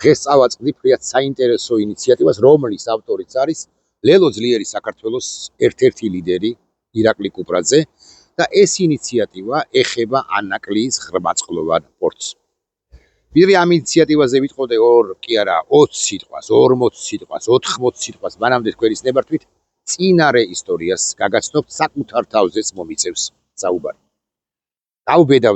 დღეს წავაწყდი ფრიად საინტერესო ინიციატივას, რომლის ავტორიც არის ლელო ძლიერი საქართველოს ერთ-ერთი ლიდერი ირაკლი კუპრაძე და ეს ინიციატივა ეხება ანაკლიის ღრმაწყლოვან პორტს. ვიდრე ამ ინიციატივაზე ვიტყოდე 2 კი არა 20 სიტყვას, 40 სიტყვას, 80 სიტყვას, მანამდე თქვენის ნებართვით წინარე ისტორიას გაგაცნობთ, საკუთარ თავზეც მომიწევს საუბარი. გავბედავ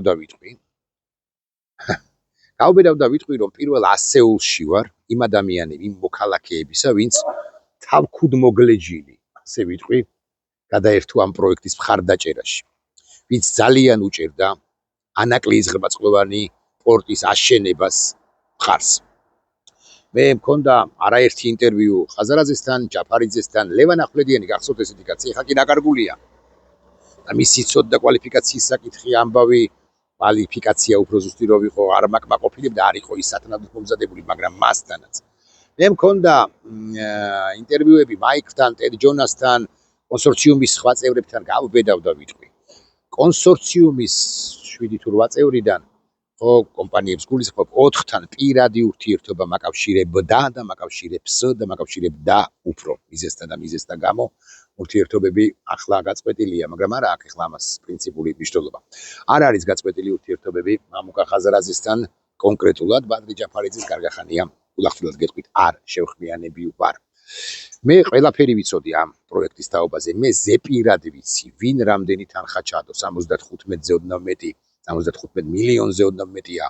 და ვიტყვი, რომ პირველ ასეულში ვარ იმ ადამიანები, იმ მოქალაქეებისა, ვინც თავქუდმოგლეჯილი, ასე ვიტყვი, გადაერთო ამ პროექტის მხარდაჭერაში, ვინც ძალიან უჭერდა ანაკლიის ღრმაწყლოვანი პორტის აშენებას მხარს. მე მქონდა არაერთი ინტერვიუ ხაზარაძესთან, ჯაფარიძესთან, ლევან ახვლედიანი გახსოვთ ესეთი კაცი, ეხლა კი დაკარგულია. და მისი ცოდნა და კვალიფიკაციის საკითხი ამბავი კვალიფიკაცია უფრო ზუსტი რო ვიყო, არ მაკმაყოფილებდა, არ იყო ის სათანადოდ მომზადებული, მაგრამ მასთანაც. მე მქონდა ინტერვიუები მაიკთან, ტედ ჯონასთან, კონსორციუმის სხვა წევრებთან, გავბედავ და ვიტყვი. კონსორციუმის 7 თუ 8 წევრიდან ხო კომპანიებს გულისხმობ 4-თან პირადი ურთიერთობა მაკავშირებდა და მაკავშირებს და მაკავშირებდა უფრო მიზესთა გამო ურთიერთობები ახლა გაწყვეტილია, მაგრამ არა აქვს ახლა ამას პრინციპული მნიშვნელობა. არ არის გაწყვეტილი ურთიერთობები მამუკა ხაზარაძესთან კონკრეტულად, ბადრი ჯაფარიძის გარგახანია ულახვილად გეტყვით, არ შევხმიანები ვარ. მე ყველაფერი ვიცოდი ამ პროექტის თაობაზე, მე ზეპირად ვიცი, ვინ რამდენი თანხა ჩადო, 75-ზე ოდნავ მეტი, 75 მილიონზე ოდნავ მეტია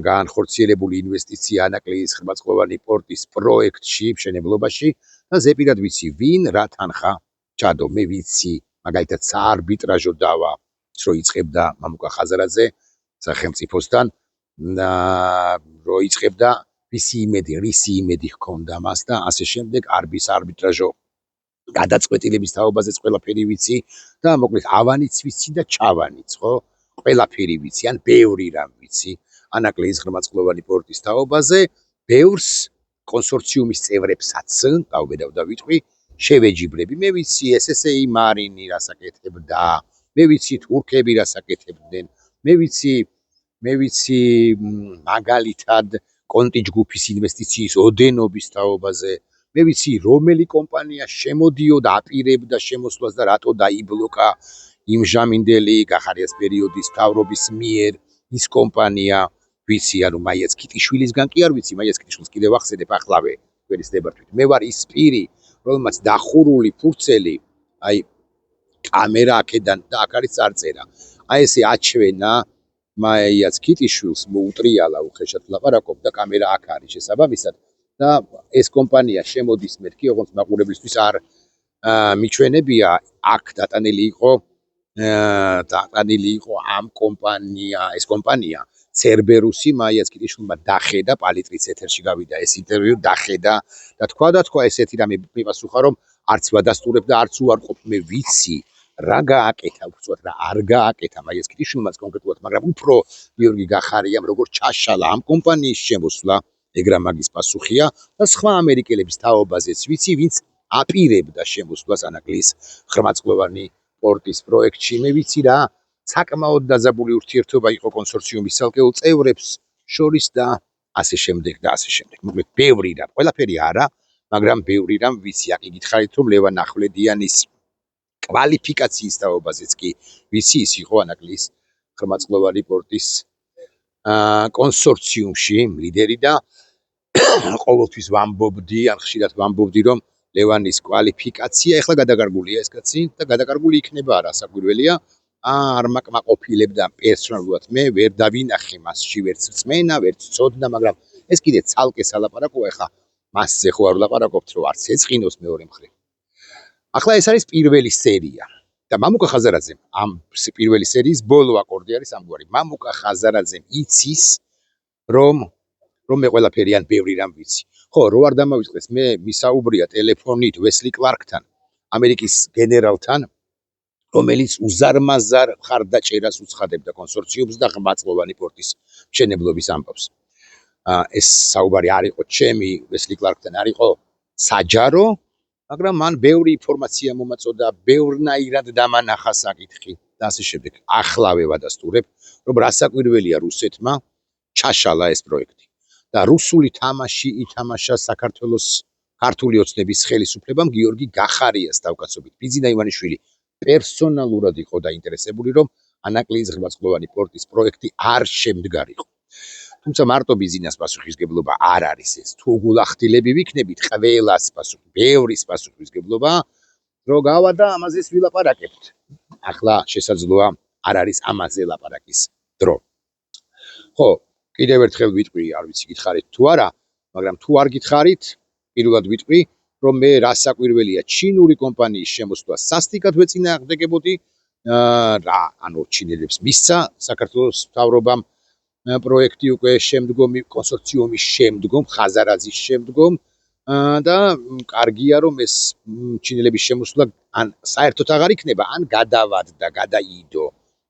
განხორციელებული ინვესტიცია ანაკლიის ღრმაწყლოვანი პორტის პროექტში, მშენებლობაში და ზეპირად ვიცი, ვინ რა თანხა ჩადო. მე ვიცი, მაგალითად საარბიტრაჟო დავა, რო იწყებდა მამუკა ხაზარაძე სახელმწიფოსთან, რო იწყებდა რისი იმედი ჰქონდა მას და ასე შემდეგ არბიტრაჟო გადაწყვეტილების თაობაზეც ყველაფერი ვიცი და მოკლედ ავანიც ვიცი და ჩავანიც, ხო? ყველაფერი ვიცი, ან ბევრი რამ ვიცი ანაკლიის ღრმაწყლოვანი პორტის თაობაზე, ბევრს კონსორციუმის წევრებსაც გავბედავ და ვიტყვი, შევეჯიბრები. მე ვიცი SSA მარინი რასაკეთებდა, მე ვიცი თურქები რასაკეთებდნენ, მე ვიცი მაგალითად კონტი ჯგუფის ინვესტიციის ოდენობის თაობაზე, მე ვიცი რომელი კომპანია შემოდიოდა, აპირებდა შემოსვლას და რატო დაიბლოკა იმჟამინდელი გახარიას პერიოდის მთავრობის მიერ ის კომპანია, ვიცი, ანუ მაიაც ქიტიშვილისგან კი არ ვიცი, მაიაც ქიტიშვილს კიდევ ახსენებ ახლავე თქვენის ნებართვით. მე ვარ ის პირი, რომელმაც დახურული ფურცელი, აი კამერა აქედან და აქ არის წარწერა. აი ესე აჩვენა მაიაც ქიტიშვილს მოუტრიალა უხეშად ვლაპარაკობ და კამერა აქ არის შესაბამისად და ეს კომპანია შემოდის მეთქი, ოღონდ მაყურებლისთვის არ მიჩვენებია, აქ დატანილი იყო ამ ეს კომპანია ცერბერუსი მაიაც ქიტიშვილმა დახედა პალიტრიც ეთერში გავიდა ეს ინტერვიუ დახედა და თქვა ესეთი რამე მიპასუხა, რომ არც ვადასტურებ და არც უარყოფ. მე ვიცი რა გააკეთა, უბრალოდ რა არ გააკეთა მაიაც ქიტიშვილმაც კონკრეტულად, მაგრამ უფრო გიორგი გახარიამ როგორ ჩაშალა ამ კომპანიის შემოსვლა, ეგ რა მაგის პასუხია და სხვა ამერიკელების თაობაზეც ვიცი, ვინც აპირებდა შემოსვლას ანაკლიის ღრმაწყლოვანი პორტის პროექტში. მე ვიცი რა საკმაოდ დაძაბული ურთიერთობა იყო კონსორციუმის ცალკეულ წევრებს შორის და ასე შემდეგ და ასე შემდეგ. მოკლედ ბევრი რამ, ყველაფერი არა, მაგრამ ბევრი რამ ვიცი. აქ გითხარით, რომ ლევან ახვლედიანის კვალიფიკაციის თაობაზეც კი ვიცი, ის იყო ანაკლიის ღრმაწყლოვანი პორტის კონსორციუმში ლიდერი და ყოველთვის ვამბობდი, ან ხშირად ვამბობდი, რომ ლევანის კვალიფიკაცია ეხლა გადაკარგულია ეს კაცი და გადაკარგული იქნება, არა საკვირველია. არ მაკმაყოფილებდა პერსონალურად, მე ვერ დავინახე მასში ვერც რწმენა, ვერც ცოდნა, მაგრამ ეს კიდე ცალკე სალაპარაკოა, ეხლა მასზე ხო არ ვლაპარაკობთ, რომ არც ეწყინოს მეორე მხრივ. ახლა ეს არის პირველი სერია და მამუკა ხაზარაძემ ამ პირველი სერიის ბოლო აკორდი არის ამგვარი. მამუკა ხაზარაძემ იცის, რომ მე ყველაფერი ან ბევრი რამ ვიცი. ხო, რო არ დამავიწყდეს, მე მისაუბრია ტელეფონით ვესლი კლარკთან, ამერიკის გენერალთან, რომელიც უზარმაზარ მხარდაჭერას უცხადებდა კონსორციუმს და ღრმაწყლოვანი პორტის მშენებლობის ამბავს. ეს საუბარი არ იყო ჩემი ვესლი კლარკთან, არ იყო საჯარო, მაგრამ მან ბევრი ინფორმაცია მომაწოდა, ბევრნაირად დამანახა საკითხი და ასე შემდეგ. ახლავე ვადასტურებ, რომ რასაკვირველია რუსეთმა ჩაშალა ეს პროექტი. და რუსული თამაში ითამაშა საქართველოს ქართული ოცნების ხელისუფლებამ გიორგი გახარიას თავკაცობით. ბიძინა ივანიშვილი პერსონალურად იყო დაინტერესებული, რომ ანაკლიის ღრმაცმყოფელი პორტის პროექტი არ შემდგარიყო. თუმცა მარტო ბიძინას პასუხისგებლობა არ არის ეს. თუ გულახდილები ვიქნებით, ყველას პასუხი, ბევრის პასუხისგებლობა, რო გავა და ამაზე ვილაპარაკებთ. ახლა შესაძლოა არ არის ამაზე ლაპარაკის დრო. ხო, კიდევ ერთხელ ვიტყვი, არ ვიცი გითხარით თუ არა, მაგრამ თუ არ გითხარით, პირველად ვიტყვი, რომ მე რა საკვირველია ჩინური კომპანიის შემოსვლა სასტიკად ვეწინააღმდეგებოდი, ანუ ჩინელებს მისცა საქართველოს მთავრობამ პროექტი უკვე შემდგომი კონსორციუმის შემდგომ, ხაზარაძის შემდგომ და კარგია რომ ეს ჩინელების შემოსვლა ან საერთოდ აღარ იქნება, ან გადავადდა, გადაიდო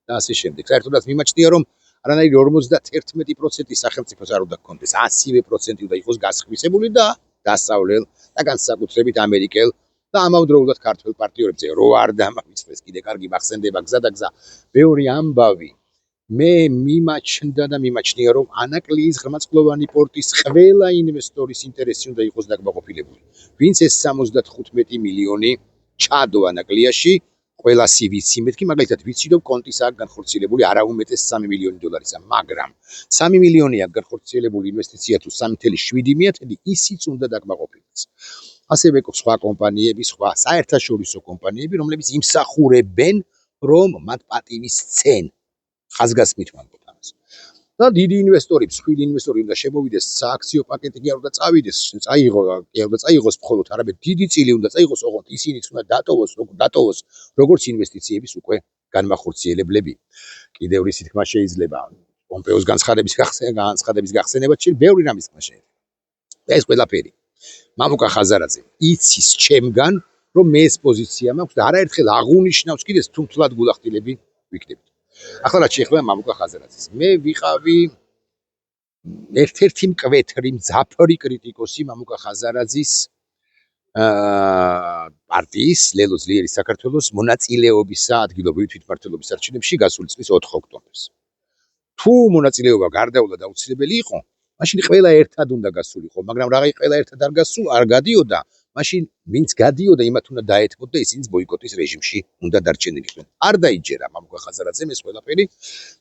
და ასე შემდეგ. საერთოდაც მიმაჩნია რომ არანაირი 51% სახელმწიფოს არ უნდა გქონდეს, 100% უნდა იყოს გასხვისებული და დასავლელ და განსაკუთრებით ამერიკელ და ამავდროულად ქართველ პარტიორებზე რო არ დამამიწყდეს კიდე კარგი მახსენდება გზა და გზა მეორე ამბავი მე მიმაჩნდა და მიმაჩნია რომ ანაკლიის ღრმაცმყოფელი პორტის ყველა ინვესტორის ინტერესი უნდა იყოს დაკმაყოფილებული ვინც ეს 75 მილიონი ჩადო ანაკლიაში ყველასი ვიცი მეთქი მაგალითად ვიცი რომ კონტის აქ განხორციელებული არაუმეტეს 3 მილიონი დოლარისა მაგრამ 3 მილიონი აქ განხორციელებული ინვესტიცია თუ 3.7 ისიც უნდა დაკმაყოფილდეს ასევე სხვა კომპანიები სხვა საერთაშორისო კომპანიები რომლებიც იმსახურებენ რომ მათ პატივი სცენ ხაზგასმით ვამბობ ამას და დიდი ინვესტორი, მსხვილი ინვესტორი უნდა შემოვიდეს სააქციო პაკეტი კი არ უნდა წავიდეს, წაიღოს მხოლოდ არამედ დიდი წილი უნდა წაიღოს, ოღონდ ისინიც უნდა დატოვოს როგორც ინვესტიციების უკვე განმახორციელებლები. კიდევ რისი თქმა შეიძლება პომპეოს განცხადების გახსენება შეიძლება ბევრი რამის თქმა შეიძლება. ეს ყველაფერი. მამუკა ხაზარაძე იცის ჩემგან რომ მე ეს პოზიცია მაქვს და არაერთხელ აღუნიშნავს კიდეს თუმთლად გულახდილები ვიქნებით. ახლა რაც შეეხება მამუკა ხაზარაძეს მე ვიყავი ერთ-ერთი მკვეთრი მძაფრი კრიტიკოსი მამუკა ხაზარაძის პარტიის ლელო ძლიერი საქართველოს მონაწილეობისა ადგილობრივი თვითმმართველობის არჩევნებში გასული წლის 4 ოქტომბერს თუ მონაწილეობა გარდაულა და აუცილებელი იყო მაშინ ყველა ერთად უნდა გასულიყო მაგრამ რა ყველა ერთად არ გადიოდა მაშინ ვინც გადიოდა იმათ უნდა დაეთმოთ და ისინიც ბოიკოტის რეჟიმში უნდა დარჩენილიყვნენ. არ დაიჯერა მამუკა ხაზარაძემ ეს ყველაფერი.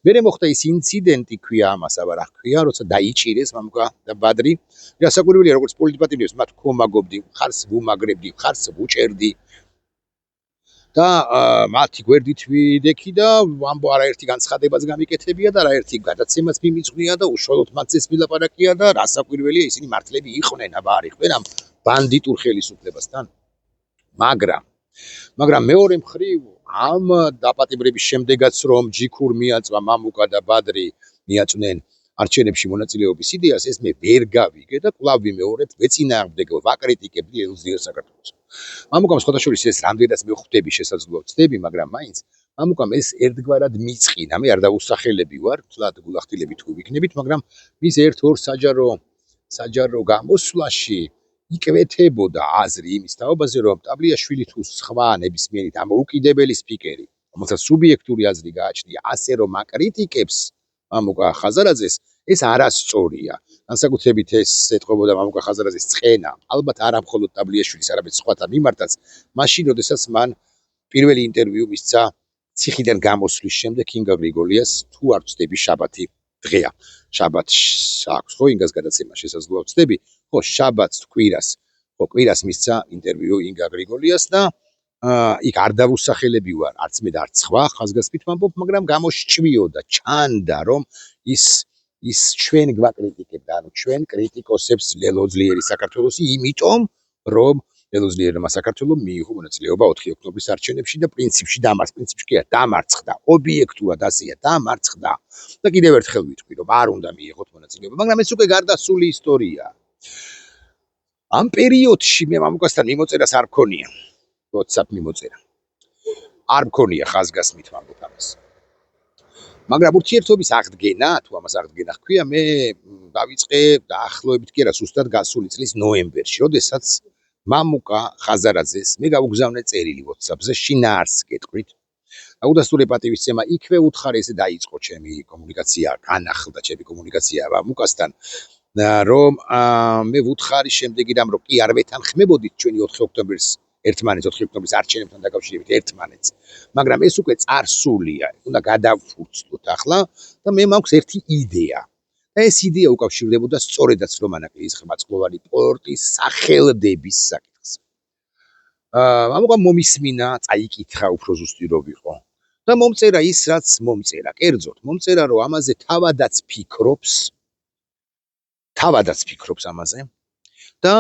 მერე მოხდა ის ინციდენტი ქვია ამას, აბა რა ქვია, როცა დაიჭირეს მამუკა და ბადრი. გასაკვირველია როგორც პოლიტპატიმრებს მათ ქომაგობდი, ხარს ვუმაგრებდი, ხარს ვუჭერდი. და მათი გვერდით ვიდექი და ამბო არაერთი განცხადებაც გამიკეთებია და არაერთი გადაცემაც მიმიწვნია და უშუალოდ მათზეც მილაპარაკია და რასაკვირველია ისინი მართლები იყვნენ, აბა არ იყვნენ ამ ბანდიტურ ხელისუფლებასთან. მაგრამ მეორე მხრივ ამ დაპატიმრების შემდეგაც რომ ჯიქურ მიაწვა მამუკა და ბადრი მიაწვნენ არჩევნებში მონაწილეობის იდეას ეს მე ვერ გავიგე და კვლავ ვიმეორებ ვეწინააღმდეგე ვაკრიტიკებდი ელზიერ საქართველოს. მამუკამ სხვადასხვა ეს რამდენადაც მე ხვდები შესაძლოა ვწდები, მაგრამ მაინც მამუკამ ეს ერთგვარად მიწყინა. მე არ დაუსახელები ვარ, თლად გულახდილები თუ ვიქნებით, მაგრამ მის ერთ-ორ საჯარო გამოსვლაში იკვეთებოდა აზრი იმის თაობაზე, რომ ტაბლიაშვილი თუ სხვა ნებისმიერი დამოუკიდებელი სპიკერი, რომელსაც სუბიექტური აზრი გააჩნია, ასე რომ აკრიტიკებს მამუკა ხაზარაძეს, ეს არასწორია. განსაკუთრებით ეს ეთყობოდა მამუკა ხაზარაძის წყენა, ალბათ არა მხოლოდ ტაბლიაშვილის, არამედ სხვათა მიმართაც, მაშინ, როდესაც მან პირველი ინტერვიუ მისცა ციხიდან გამოსვლის შემდეგ ინგა გრიგოლიას, თუ არ ვწდები, შაბათი დღეა. შაბათს აქვს ხო ინგას გადაცემა შესაძლოა ვწდები. ხო, შაბათს კვირას მისცა ინტერვიუ ინგა გრიგოლიას და იქ არ დავუსახელები ვარ, არც მე და არც სხვა ხაზგასმით ვამბობ, მაგრამ გამოსჭვიოდა, ჩანდა რომ ის ჩვენ გვაკრიტიკებდა, ანუ ჩვენ კრიტიკოსებს ლელო ძლიერი საქართველოსი, იმიტომ რომ ლელო ძლიერმა საქართველოს მიიღო მონაწილეობა 4 ოქტომბრის არჩევნებში და პრინციპში დამარცხდა, ობიექტურად ასეა, დამარცხდა. და კიდევ ერთხელ ვიტყვი, რომ არ უნდა მიიღოთ მონაწილეობა, მაგრამ ეს უკვე გარდასული ისტორია. ამ პერიოდში მე მამუკასთან მიმოწერას არ მქონია. WhatsApp მიმოწერა. არ მქონია ხაზგასმით ვამბობ ამას. მაგრამ ურთიერთობის აღდგენა, თუ ამას აღდგენა ჰქვია, მე დავიწყე დაახლოებით კი არა, ზუსტად გასული წლის ნოემბერში, როდესაც მამუკა ხაზარაძეს მე გავუგზავნე წერილი WhatsApp-ზე შინაარსს გეტყვით. აუდასტური პატივისცემა იქვე უთხარი ესე დაიწყო ჩემი კომუნიკაცია, განახლდა ჩემი კომუნიკაცია მამუკასთან. რომ მე ვუთხარი შემდეგი რამ რომ კი არ ვეთანხმებოდით ჩვენი 4 ოქტომბრის ერთმანეთს 4 ოქტომბრის არჩევნებთან დაკავშირებით ერთმანეთს, მაგრამ ეს უკვე წარსულია, უნდა გადავფურცლოთ ახლა და მე მაქვს ერთი იდეა. და ეს იდეა უკავშირდებოდა სწორედაც რომანაკლის ხმაწყლოვანი პორტის სახელდების საკითხს. ამიტომ მომისმინა, წაიკითხა უფრო ზუსტი რო ვიყო. და მომწერა ის, რაც მომწერა, კერძოდ, მომწერა რომ ამაზე თავადაც ფიქრობს ამაზე. და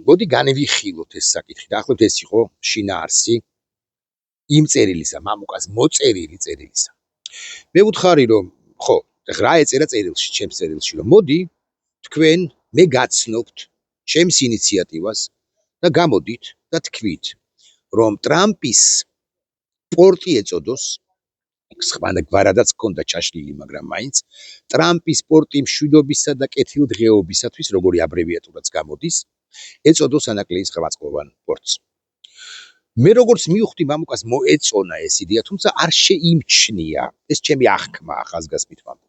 მოდი განვიხილოთ ეს საკითხი. დაახლოებით ეს იყო შინაარსი იმ წერილისა, მამუკას მოწერილი წერილისა. მე ვუთხარი რომ ხო, რა ეწერა წერილში, ჩემს წერილში, რომ მოდი თქვენ მე გაცნობთ ჩემს ინიციატივას და გამოდით და თქვით, რომ ტრამპის პორტი ეწოდოს, გვარადაც ჰქონდა ჩაშლილი, მაგრამ მაინც ტრამპის პორტი მშვიდობისა და კეთილდღეობისათვის, როგორი აბრევიატურაც გამოდის, ეწოდოს ანაკლიის ღვაწლოვან პორტს. მე როგორც მივხვდი, მამუკას მოეწონა ეს იდეა, თუმცა არ შეიმჩნია, ეს ჩემი აღქმა ახალგაზრდით მამუკა.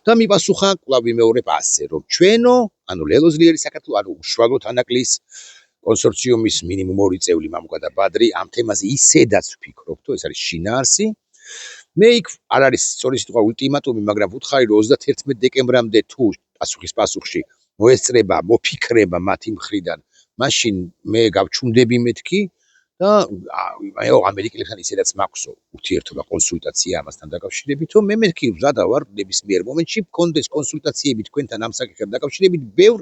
და მიპასუხა კვლავ ვიმეორებ ასე, რომ ჩვენო, ანუ ლელოზლიერი საქართველო, ანუ უშუალოდ ანაკლიის კონსორციუმის მინიმუმ 2 წევრი მამუკა და ბადრი ამ თემაზე ისედაც ვფიქრობთო, ეს არის შინაარსი. მე იქ არ არის სწორი სიტყვა ულტიმატუმი, მაგრამ ვუთხარი რომ 31 დეკემბრამდე თუ პასუხში მოესწრება, მოფიქრება მათი მხრიდან, მაშინ მე გავჩუნდები მეთქი და ამერიკელებთან ისედაც მაქვს ურთიერთობა, კონსულტაცია ამასთან დაკავშირებით, რომ მე მეთქი მზადა ვარ ნებისმიერ მომენტში მქონდეს კონსულტაციები თქვენთან ამ საკითხთან დაკავშირებით ბევრ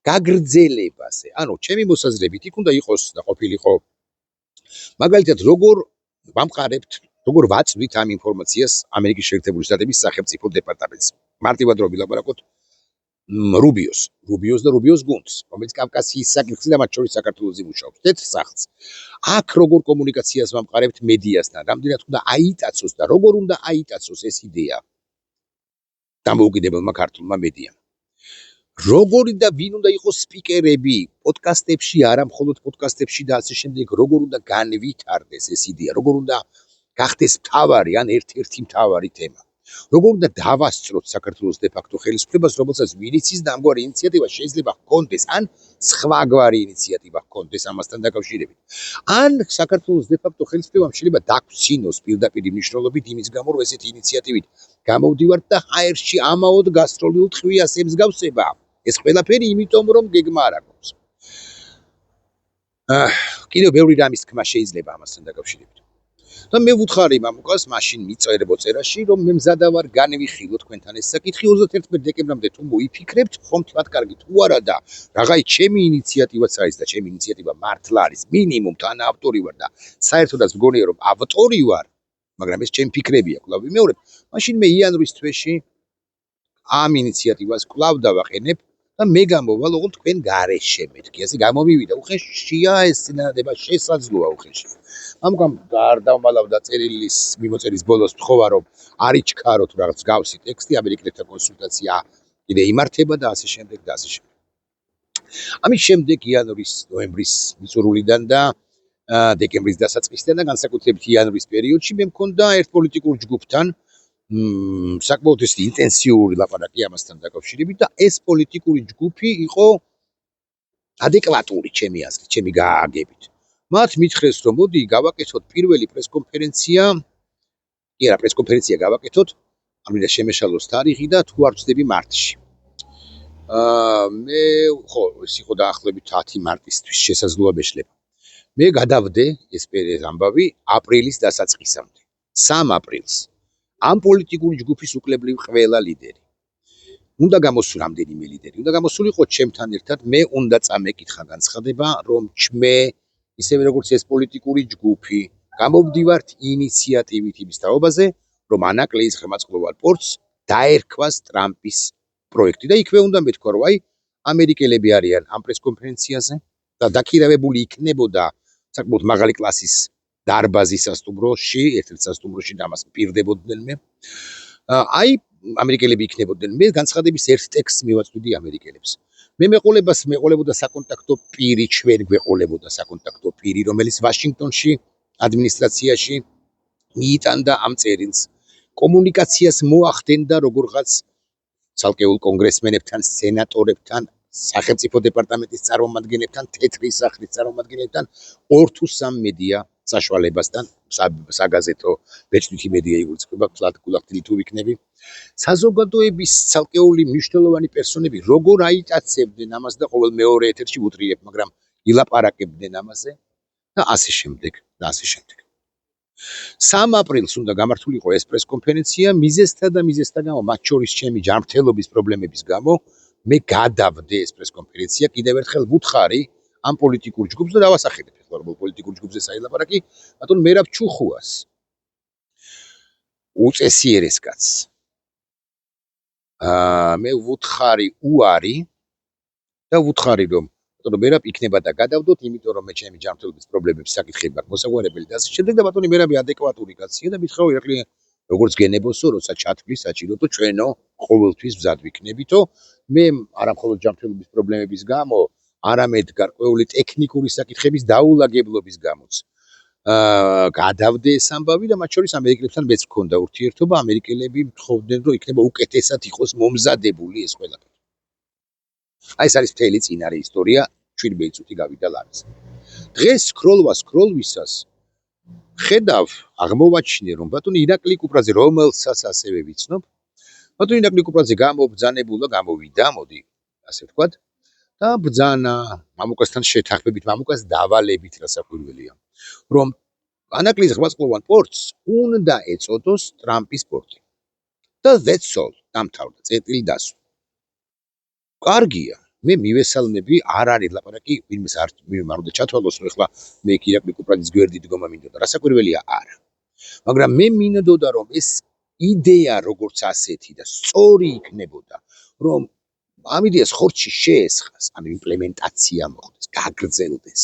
გაგრძელებაზე. ანუ ჩემი მოსაზრებით იქ უნდა იყოს და ყოფილიყო მაგალითად როგორ ვამყარებთ, როგორ ვაწვით ამ ინფორმაციას ამერიკის შეერთებული შტატების სახელმწიფო დეპარტამენტს. მარტივად რომ ვილაპარაკოთ რუბიოს და რუბიოს გუნდს, რომელიც კავკასიის საკითხზე და მათ შორის საქართველოზე მუშაობს, თეთრ სახლს. აქ როგორ კომუნიკაციას ვამყარებთ მედიასთან, რამდენად უნდა აიტაცოს და როგორ უნდა აიტაცოს ეს იდეა დამოუკიდებელმა ქართულმა მედიამ. როგორი და ვინ უნდა იყოს სპიკერები პოდკასტებში, არა მხოლოდ პოდკასტებში და ასე შემდეგ, როგორ უნდა განვითარდეს ეს იდეა, როგორ უნდა გახდეს მთავარი ან ერთ-ერთი მთავარი თემა. როგორ უნდა დავასწროთ საქართველოს დე-ფაქტო ხელისუფლებას, რომელსაც ვინც ის და ამგვარი ინიციატივა შეიძლება ჰქონდეს, ან სხვაგვარი ინიციატივა ჰქონდეს ამასთან დაკავშირებით. ან საქართველოს დე-ფაქტო ხელისუფლებამ შეიძლება დაგვცინოს პირდაპირ მნიშვნელობით იმის გამო, რომ ესეთი ინიციატივით გამოვდივართ და ჰაერში ამაოდ გასტროლილ ტყვიას ემსგავსება. ეს ყველაფერი იმიტომ, რომ გეგმა არ აქვს. კიდევ ბევრი რამის თქმა შეიძლება ამასთან დაკავშირებით. და მე ვუთხარი მამუკას მაშინ მიწერებოწერაში, რომ მე მზადა ვარ განვიხილო თქვენთან ეს საკითხი 31 დეკემბრამდე თუ მოიფიქრებთ, ხომ თქვათ კარგი თუ არა და რაღაცა ჩემი ინიციატივაც არის და ჩემი ინიციატივა მართლა არის, მინიმუმ თანაავტორი ვარ და საერთოდაც მგონია რომ ავტორი ვარ, მაგრამ ეს ჩემი ფიქრებია, კვლავ ვიმეორებ, მაშინ მე იანვრის თვეში ამ ინიციატივას კვლავ დავაყენებ და მე გამოვალ ოღონდ თქვენ გარეშე მეთქი, ასე გამომივიდა უხეშია ეს წინადადება შესაძლოა უხეში. ამიტომ გარდამალავდა წერილის მიმოწერის ბოლოს თხოვა რომ არ იჩქაროთ რაღაც გავსი ტექსტი, ამერიკელებთან კონსულტაცია კიდე იმართება და ასე შემდეგ და ასე შემდეგ. ამის შემდეგ იანვრის, ნოემბრის მიწურულიდან და დეკემბრის დასაწყისიდან და განსაკუთრებით იანვრის პერიოდში მე მქონდა ერთ პოლიტიკურ ჯგუფთან საკმაოდ ინტენსიური ლაპარაკი ამასთან დაკავშირებით და ეს პოლიტიკური ჯგუფი იყო ადეკვატური ჩემი აზრით, ჩემი გააგებით. მათ მითხრეს რომ მოდი გავაკეთოთ პირველი პრესკონფერენცია, კი არა პრესკონფერენცია გავაკეთოთ, ამიტომ შემეშალოს თარიღი და თუ არ ვწდები მარტში. მე ხო ეს იყო დაახლოებით 10 მარტისთვის შესაძლოა მეშლება. მე გადავდე ეს ამბავი აპრილის დასაწყისამდე. 3 აპრილს ამ პოლიტიკური ჯგუფის უკლებრივ ყველა ლიდერი. უნდა გამოსულ რამდენიმე ლიდერი. უნდა გამოსულიყო ჩემთან ერთად, მე უნდა წამეკითხა განცხადება, რომ ჩვენ ისევე როგორც ეს პოლიტიკური ჯგუფი გამოვდივართ ინიციატივით იმის თაობაზე, რომ ანაკლიის ხმაწყლოვან პორტს დაერქვას ტრამპის პროექტი და იქვე უნდა მეთქვა, რომ აი ამერიკელები არიან ამ პრესკონფერენციაზე და დაქირავებული იქნებოდა საკმაოდ მაღალი კლასის დარბაზი სასტუმროში, ერთ-ერთ სასტუმროში და ამას პირდებოდნენ მე. აი ამერიკელები იქნებოდნენ, მე განცხადების ერთ ტექსტს მივაწვდი ამერიკელებს. მე მეყოლებოდა საკონტაქტო პირი, ჩვენ გვეყოლებოდა საკონტაქტო პირი, რომელიც ვაშინგტონში ადმინისტრაციაში მიიტანდა ამ წერილს. კომუნიკაციას მოახდენდა როგორღაც ცალკეულ კონგრესმენებთან, სენატორებთან, სახელმწიფო დეპარტამენტის წარმომადგენლებთან, თეთრი სახლის წარმომადგენლებთან, 2 თუ 3 მედია საშუალებასთან, საგაზეთო ბეჭდვითი მედია იგულისხმება, გულახდილი თუ ვიქნები. საზოგადოების ცალკეული მნიშვნელოვანი პერსონები როგორ აიტაცებდნენ ამას და ყოველ მეორე ეთერში ვუტრიებ, მაგრამ ილაპარაკებდნენ ამაზე და ასე შემდეგ და ასე შემდეგ. 3 აპრილს უნდა გამართულიყო ეს პრესკონფერენცია, მიზეზთა და მიზეზთა გამო, მათ შორის ჩემი ჯანმრთელობის პრობლემების გამო, მე გადავდე ეს პრესკონფერენცია, კიდევ ერთხელ ვუთხარი ამ პოლიტიკურ ჯგუფს და დავასახელებ ახლა რომ პოლიტიკურ ჯგუფზე საილაპარაკი, ბატონ მერაბ ჩუხუას. უწესიერეს კაცს. მე ვუთხარი უარი და ვუთხარი რომ ბატონო მერაბ იქნება და გადავდოთ, იმიტომ რომ მე ჩემი ჯანმრთელობის პრობლემების საკითხები მაქვს მოსაგვარებელი და ასე შემდეგ და ბატონი მერაბი ადეკვატური კაცია და მითხრა ირაკლი როგორც გენებოსო, როცა ჩათვლის საჭიროთო ჩვენო ყოველთვის მზად ვიქნებითო, მე არა მხოლოდ ჯანმრთელობის პრობლემების გამო, არამედ გარკვეული ტექნიკური საკითხების დაულაგებლობის გამოც გადავდე ეს ამბავი და მათ შორის ამერიკელებთან მეც მქონდა ურთიერთობა, ამერიკელები თხოვდნენ რომ იქნება უკეთესად იყოს მომზადებული ეს ყველაფერი. აი ეს არის მთელი წინარე ისტორია, 17 წუთი გავიდა ლამაზ. დღეს სკროლვისას ხედავ აღმოვაჩინე რომ ბატონი ირაკლი კუპრაძე, რომელსაც ასევე ვიცნობ, ბატონი ირაკლი კუპრაძე გამოვიდა, მოდი ასე ვთქვათ, და ბრძანა მამუკასთან შეთანხმებით, მამუკას დავალებით რასაკვირველია, რომ ანაკლის ღვაწლოვან პორტს უნდა ეწოდოს ტრამპის პორტი. და that's all, დამთავრდა, წერტილი დასვა. კარგია, მე მივესალმები, არ არის ლაპარაკი, ვინმეს არ უნდა ჩათვალოს, რომ ეხლა მე ირაკლი კუპრაძის გვერდით დგომა მინდოდა. რასაკვირველია არა. მაგრამ მე მინდოდა რომ ეს იდეა როგორც ასეთი და სწორი იქნებოდა, რომ ამ იდეას ხორცში შეესხას, ანუ იმპლემენტაცია მოხდეს, გაგრძელდეს.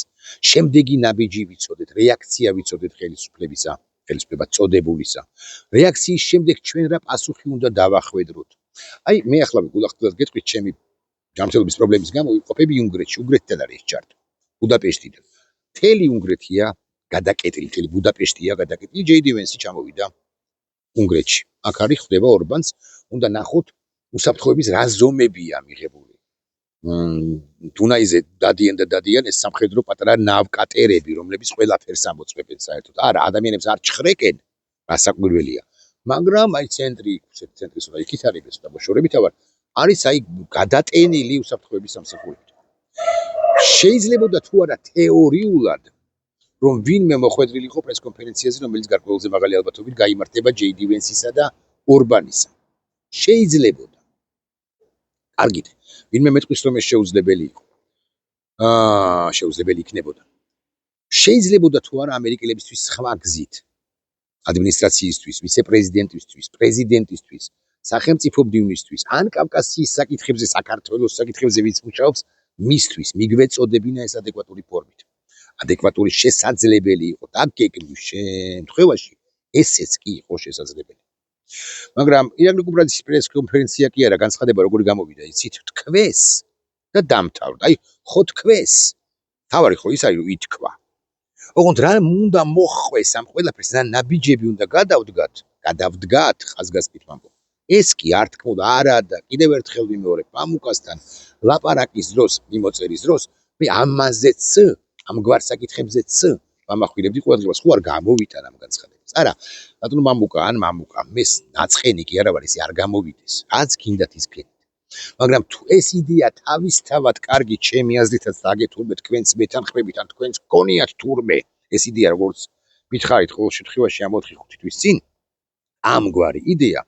შემდეგი ნაბიჯი ვიცოდეთ, რეაქცია ვიცოდეთ ხელისუფლება წოდებულისა. რეაქციის შემდეგ ჩვენ რა პასუხი უნდა დავახვედროთ. აი მე ახლა გულახდილად გეტყვით, ჩემი ჯანმრთელობის პრობლემის გამო ვიყოფები უნგრეთში, უნგრეთიდან არის ჩარტი, ბუდაპეშტიდან. მთელი უნგრეთია გადაკეტილი, მთელი ბუდაპეშტია გადაკეტილი, ჯეიდი ვენსი ჩამოვიდა უნგრეთში. აქ არის ხდება ორბანს, უნდა ნახოთ უსაფრთხოების რა ზომებია მიღებული. დუნაიზე დადიან ეს სამხედრო პატარა ნავკატერები, რომლებიც ყველაფერს ამოწმებენ საერთოდ. არა, ადამიანებს არ ჩხრეკენ, რასაკვირველია. მაგრამ აი ცენტრის უნდა იქით არის ეს დაბოშორებით არის აი გადატენილი უსაფრთხოების სამსახურებით. შეიძლებოდა თუ არა თეორიულად რომ ვინმე მოხვედრილიყო პრესკონფერენციაზე, რომელიც გარკვეულზე მაღალი ალბათობით გაიმართება ჯეიდი ვენსისა და ორბანისა. შეიძლებოდა. კარგით, ვინმე მეტყვის რომ ეს შეუძლებელი იყო. შეუძლებელი იქნებოდა. შეიძლებოდა თუ არა ამერიკელებისთვის სხვა გზით, ადმინისტრაციისთვის, ვიცე-პრეზიდენტისთვის, პრეზიდენტისთვის, სახელმწიფო მდივნისთვის, ან კავკასიის საკითხებზე, საქართველოს საკითხებზე ვინც მუშაობს, მისთვის მიგვეწოდებინა ეს ადეკვატური ფორმით. ადეკვატური შესაძლებელი იყო და გეგმის შემთხვევაში ესეც კი იყო შესაძლებელი. მაგრამ ირაკლი კუპრაძის პრესკონფერენცია კი არა, განცხადება როგორი გამოვიდა, იცით, თქვეს და დამთავრდა. აი, ხო თქვეს. თავარი ხო ის არის, რომ ითქვა. ოღონდ რა უნდა მოხდეს ამ ყველაფერს, რა ნაბიჯები უნდა გადავდგათ, ხაზგასმით ვამბობ. ეს კი არ თქმულა, არა და კიდევ ერთხელ ვიმეორებ, მამუკასთან ლაპარაკის დროს, მიმოწერის დროს, მე ამაზეც, ამ გვარ საკითხებზეც ვამახვილებდი ყველას, ხო არ გამოვიტან ამ განცხადებას. არა, ბატონო მამუკა, მეს ნაწყენი კი არა ვარ, ისე არ გამოვიდეს. რაც გინდათ ის გქენით. მაგრამ თუ ეს იდეა თავისთავად კარგი ჩემი აზრითაც დაგეთ თურმე თქვენს მეთანხმებით ან თქვენს გქონიათ თურმე ეს იდეა როგორც მითხარით ყოველ შემთხვევაში ამ 4-5 თვის წინ ამგვარი იდეა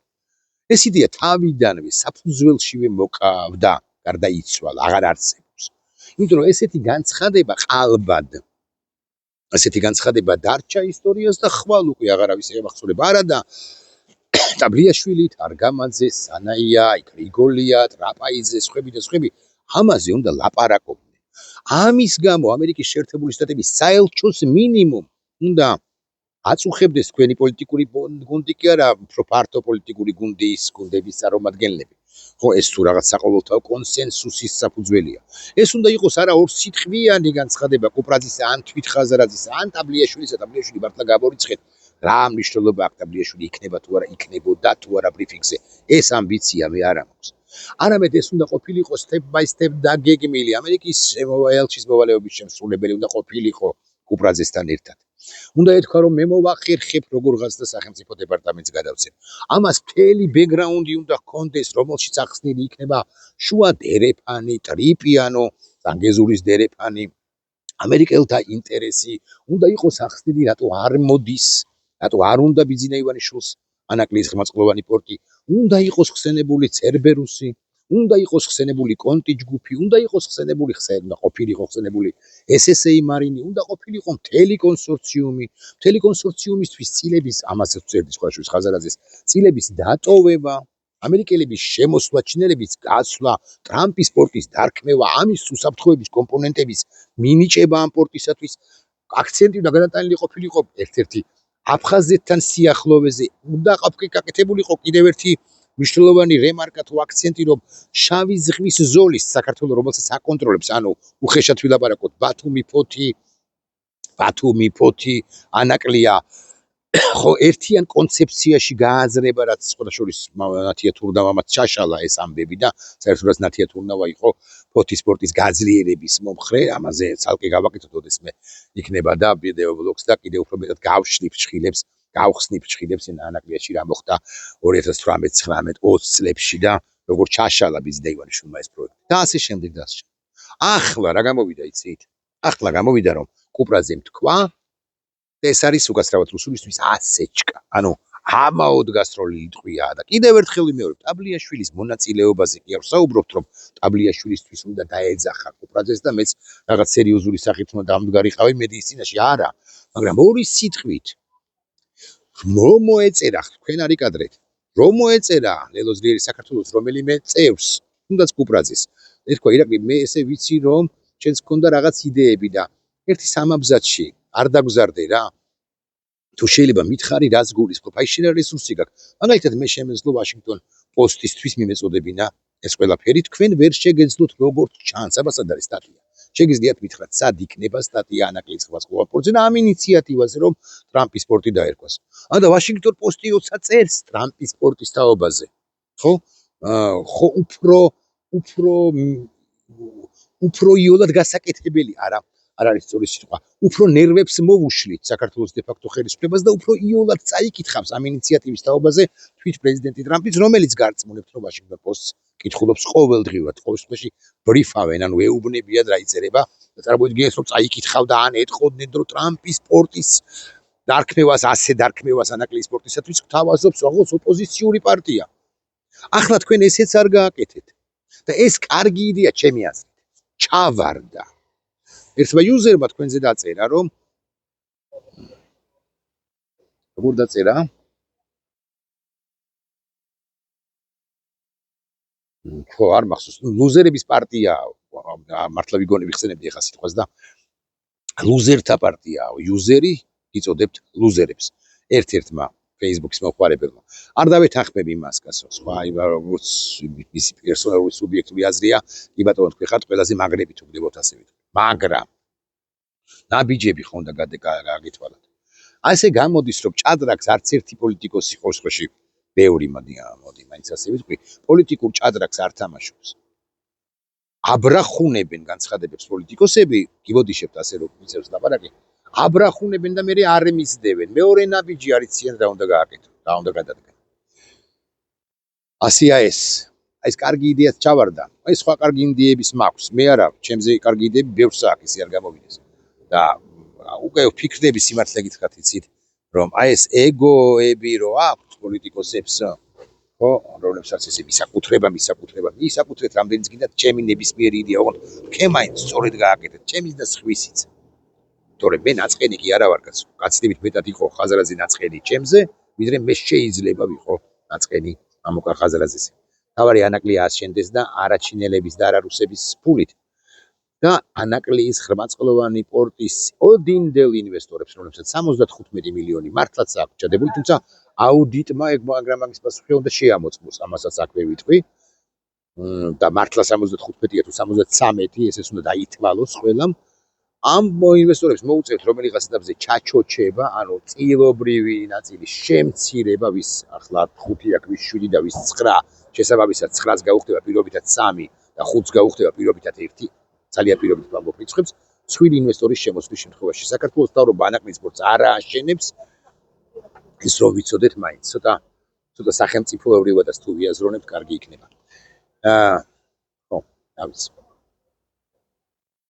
ეს იდეა თავიდანვე საფუძველშივე მოკავდა, გარდაიცვალა, აღარ არსებობს. იმიტომ რომ ესეთი განცხადება ყალბად ასეთი განცხადება დარჩა ისტორიას და ხვალ უკვე აღარავის ემახსოვრება. არა და ტაბლიაშვილით, არგამაძე, სანაია, გრიგოლია, ტრაპაიძე, სხვები ამაზე უნდა ლაპარაკობდნენ. ამის გამო ამერიკის შეერთებული შტატების საელჩოს მინიმუმ უნდა აწუხებდეს თქვენი პოლიტიკური გუნდი კი არა, უფრო ფართო პოლიტიკური გუნდების წარმომადგენლები. ხო, ეს თუ რაღაც საყოველთაო კონსენსუსის საფუძველია. ეს უნდა იყოს არა ორ სიტყვიანი განცხადება კუპრაძისა, ან თვით ხაზარაძისა, ან ტაბლიაშვილისა, ტაბლიაშვილი მართლა გამორიცხეთ. რა მნიშვნელობა აქვს ტაბლიაშვილი იქნება თუ არა, იქნებოდა თუ არა ბრიფინგზე. ეს ამბიცია მე არ მაქვს. არამედ ეს უნდა ყოფილიყო step by step დაგეგმილი. ამერიკის ელჩის მოვალეობის შემსრულებელი უნდა ყოფილიყო კუპრაძესთან ერთად. უნდა ეთქვა რომ მე მოვახერხებ როგორღაც და სახელმწიფო დეპარტამენტს გადავწევ. ამას მთელი ბექგრაუნდი უნდა ჰქონდეს, რომელშიც ახსნილი იქნება შუა დერეფანი, ტრიპიანო, ზანგეზურის დერეფანი, ამერიკელთა ინტერესი უნდა იყოს ახსნილი, რატო არ მოდის, რატო არ უნდა ბიძინა ივანიშვილს ანაკლის ღრმაწყლოვანი პორტი, უნდა იყოს ხსენებული ცერბერუსი, უნდა იყოს ხსენებული კონტი ჯგუფი, უნდა იყოს ხსენებული ყოფილიყო ხსენებული SSA მარინი, უნდა ყოფილიყო მთელი კონსორციუმი, მთელი კონსორციუმისთვის წილების ამასაც წერდის ხაშურის ხაზარაძეს, წილების დატოვება, ამერიკელების შემოსვლა, ჩინელების გასვლა, ტრამპის პორტის დარქმევა, ამის უსაფრთხოების კომპონენტების მინიჭება ამ პორტისათვის, აქცენტი უნდა გადატანილი ყოფილიყო ერთ-ერთი აფხაზეთთან სიახლოვეზე, უნდა გაკეთებულიყო კიდევ ერთი მნიშვნელოვანი რემარკა თუ აქცენტი, რომ შავი ზღვის ზოლის საქართველოს, რომელსაც აკონტროლებს, ანუ უხეშად ვილაპარაკოთ, ბათუმი, ფოთი, ანაკლია, ხო ერთიან კონცეფციაში გააზრება, რაც სხვადასხვის ნათია თურნავამაც ჩაშალა ეს ამბები და საერთოდაც ნათია თურნავა იყო ფოთის სპორტის გაძლიერების მომხრე, ამაზე ცალკე გავაკეთოთ ოდესმე იქნება და ვიდეო ბლოგს და კიდევ უფრო მეტად გავხსნი ფრჩხილებს ანაკლიაში რა მოხდა 2018-19-20 წლებში და როგორ ჩაშალა ბიძინა ივანიშვილმა ეს პროექტი და ასე შემდეგ და ასე შემდეგ. ახლა რა გამოვიდა იცით? ახლა გამოვიდა რომ კუპრაძემ თქვა და ეს არის უკაცრავად რუსულისთვის ასეჩკა. ანუ ამაოდ გასტროლილი ტყვია და კიდევ ერთხელ ვიმეორებ, ტაბლიაშვილის მონაწილეობაზე კი არ ვსაუბრობთ, რომ ტაბლიაშვილისთვის უნდა დაეძახა კუპრაძეს და მეც რაღაც სერიოზული სახით უნდა დამდგარიყავი მედიის წინაშე. არა, მაგრამ ორი სიტყვით რომ მოეწერა, თქვენ არის კადრეთ, რომ მოეწერა ლელოზლიერი საქართველოს რომელიმე წევს, თუნდაც კუპრაძეს. ეთქვა ირაკლი, მე ესე ვიცი რომ ჩვენს გქონდა რაღაც იდეები და ერთი სამაბზადში არ დაგზარდე რა. თუ შეიძლება მითხარი რაც გულისხმობ, აი შენ რესურსი გაქვს. მაგალითად მე შემეძლო ვაშინგტონ პოსტისთვის მიმეწოდებინა ეს ყველაფერი, თქვენ ვერ შეგეძლოთ როგორც ჩანს, აბასად არის სტატია. შეგიძლიათ მითხრათ, სად იქნება სტატია ანაკლის ღრმაწყლოვან პორტზე და ამ ინიციატივაზე რომ ტრამპის პორტი დაერქვას. და ვაშინგტონ პოსტი როცა წერს ტრამპის პორტის თაობაზე, ხო? ხო უფრო იოლად გასაკეთებელი არა. არ არის სწორი სიტყვა. უფრო ნერვებს მოვუშლით საქართველოს დე-ფაქტო ხელისუფლებას და უფრო იოლად წაიკითხავს ამ ინიციატივის თაობაზე თვით პრეზიდენტი ტრამპიც, რომელიც გარწმუნებთ, რომ ვაშინგტონ პოსტს კითხულობს ყოველდღიურად, ყოველ შემთხვევაში ბრიფავენ, ანუ ეუბნებიან რა იწერება და წარმოიდგინეთ, რომ წაიკითხავდა ან ეტყოდნენ, რომ ტრამპის პორტის დარქმევას, ასე დარქმევას ანაკლის პორტისათვის გთავაზობს რაღაც ოპოზიციური პარტია. ახლა თქვენ ესეც არ გააკეთეთ და ეს კარგი იდეა ჩემი აზრით. ჩავარდა. ერთმა იუზერმა თქვენზე დაწერა, რომ როგორ დაწერა? ხო, არ მახსოვს. ლუზერების პარტია, მართლა ვიგონი ვიხსენებდი ახლა სიტყვას და ლუზერთა პარტიაა, იუზერი იწოდებთ ლუზერებს. ერთ-ერთმა Facebook-ის მოხმარებელმა. არ დავეთანხმები იმას, კაცო, სხვა როგორც მისი პერსონალური სუბიექტური აზრია, კი ბატონო, თქვენ ხართ ყველაზე მაგრები თუ გდებოთ ასე ვიტყვი. მაგრამ ნაბიჯები ხო უნდა გაგეთვალათ. ასე გამოდის, რომ ჭადრაკს არც ერთი პოლიტიკოსი ხოსხოში ბევრი მოდი, მაინც ასე ვიტყვი, პოლიტიკურ ჭადრაკს არ თამაშობს. აბრახუნებენ განცხადებებს პოლიტიკოსები, გიბოდიშებთ ასე რომ მიწევს ლაპარაკი, აბრახუნებენ და მერე არ მისდევენ. მეორე ნაბიჯი არიციან რა უნდა გააკეთო, რა უნდა გადადგენ. ასეა ეს. ეს კარგი იდეაც ჩავარდა. აი სხვა კარგი იდეების მაქვს. მე არა, ჩემზე კარგი იდეები ბევრს აქვს, ისე არ გამოვიდეს. და უკვე ვფიქრდები სიმართლე გითხრათ, იცით, რომ აი ეს ეგოები რო აქვს პოლიტიკოსებს, ხო, რომლებსაც ესე მისაკუთრეთ რამდენიც გინდათ ჩემი ნებისმიერი იდეა, ოღონდ თქვენ მაინც სწორედ გააკეთეთ, ჩემის და სხვისიც. თორემ მე ნაწყენი კი არა ვარ კაცო. კაცდებით მეტად იყო ხაზარაძე ნაწყენი ჩემზე, ვიდრე მე შეიძლება ვიყო ნაწყენი ამოკარ ხაზარაძეზე. თავარი ანაკლია აშენდეს და არაჩინელების და არარუსების ფულით. და ანაკლის ღრმაწყლოვანი პორტის ოდინდელ ინვესტორებს, რომლებსაც 75 მილიონი მართლაც აქვს ჩადებული, თუმცა აუდიტმა ეგ მაგრამ ამის პასუხი უნდა შეამოწმოს, ამასაც აქვე ვიტყვი. და მართლა 75-ია თუ 73, ესეც უნდა დაითვალოს ყველამ. ამ ინვესტორებს მოუწევთ რომელიღაც ეტაპზე ჩაჩოჩება, ანუ წილობრივი ნაწილის შემცირება, ვის ახლა 5 აქვს, ვის 7 და ვის 9, შესაბამისად 9-ს გაუხდება პირობითად 3 და 5-ს გაუხდება პირობითად 1, ძალიან პირობითად ვამბობ რიცხვებს, ცვილი ინვესტორის შემოსვლის შემთხვევაში. საქართველოს მთავრობა ანაკლის ბორცვს არ ააშენებს, ის რომ ვიცოდეთ მაინც, ცოტა სახელმწიფოებრივადაც თუ ვიაზრონებთ, კარგი იქნება. ხო, ამის